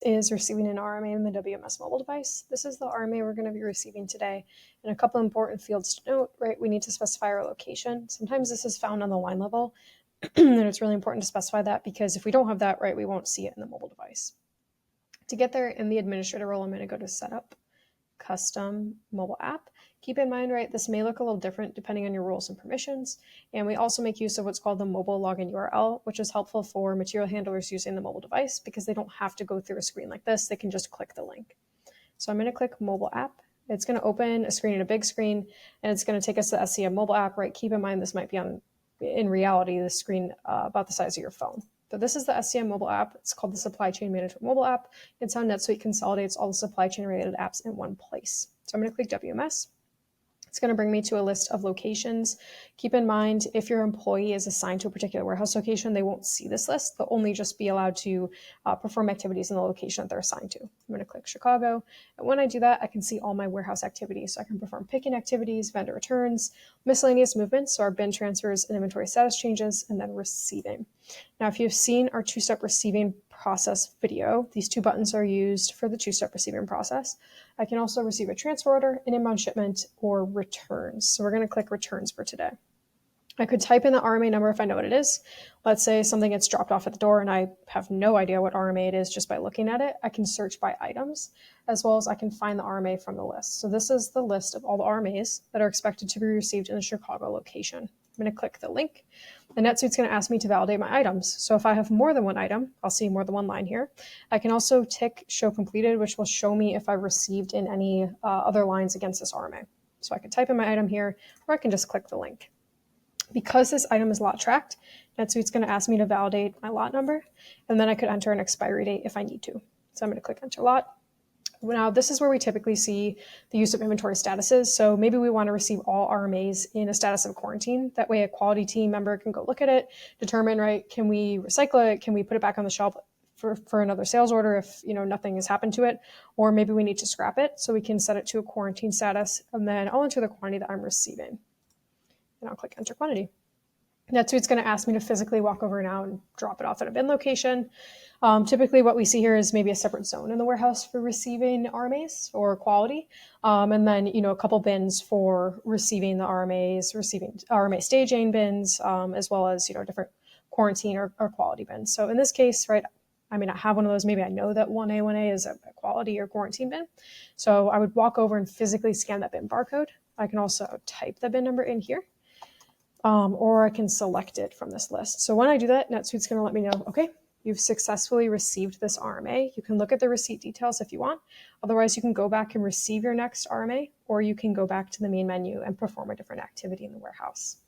is receiving an RMA in the WMS mobile device. This is the RMA we're going to be receiving today. And a couple important fields to note, right? We need to specify our location. Sometimes this is found on the line level, and it's really important to specify that because if we don't have that, right, we won't see it in the mobile device. To get there in the administrator role, I'm going to go to Setup, Custom Mobile App. Keep in mind, right, this may look a little different depending on your roles and permissions. And we also make use of what's called the mobile login URL, which is helpful for material handlers using the mobile device because they don't have to go through a screen like this. They can just click the link. So I'm going to click Mobile App. It's going to open a screen in a big screen, and it's going to take us to the SCM Mobile App, right? Keep in mind, this might be on, in reality, the screen about the size of your phone. So this is the SCM Mobile App. It's called the Supply Chain Management Mobile App. It's how NetSuite consolidates all the supply chain related apps in one place. So I'm going to click WMS. It's going to bring me to a list of locations. Keep in mind, if your employee is assigned to a particular warehouse location, they won't see this list. They'll only just be allowed to perform activities in the location that they're assigned to. I'm going to click Chicago. And when I do that, I can see all my warehouse activities. So I can perform picking activities, vendor returns, miscellaneous movements, so our bin transfers and inventory status changes, and then receiving. Now, if you've seen our two-step receiving process video, these two buttons are used for the two-step receiving process. I can also receive a transfer order, an inbound shipment, or returns. So we're going to click returns for today. I could type in the RMA number if I know what it is. Let's say something gets dropped off at the door and I have no idea what RMA it is just by looking at it. I can search by items, as well as I can find the RMA from the list. So this is the list of all the RMAs that are expected to be received in the Chicago location. I'm going to click the link. The NetSuite's going to ask me to validate my items. So if I have more than one item, I'll see more than one line here. I can also tick show completed, which will show me if I've received in any other lines against this RMA. So I can type in my item here, or I can just click the link. Because this item is lot tracked, NetSuite's going to ask me to validate my lot number, and then I could enter an expiry date if I need to. So I'm going to click enter lot. Now, this is where we typically see the use of inventory statuses. So maybe we want to receive all RMAs in a status of quarantine. That way a quality team member can go look at it, determine, right, can we recycle it? Can we put it back on the shelf for another sales order if, nothing has happened to it? Or maybe we need to scrap it. So we can set it to a quarantine status, and then I'll enter the quantity that I'm receiving. And I'll click enter quantity. NetSuite's going to ask me to physically walk over now and drop it off at a bin location. Typically what we see here is maybe a separate zone in the warehouse for receiving RMAs or quality. And then, a couple bins for receiving the RMAs, receiving RMA staging bins, as well as, different quarantine or quality bins. So in this case, right, I may not have one of those. Maybe I know that 1A is a quality or quarantine bin. So I would walk over and physically scan that bin barcode. I can also type the bin number in here. Or I can select it from this list. So when I do that, NetSuite's going to let me know, okay, you've successfully received this RMA. You can look at the receipt details if you want. Otherwise, you can go back and receive your next RMA, or you can go back to the main menu and perform a different activity in the warehouse.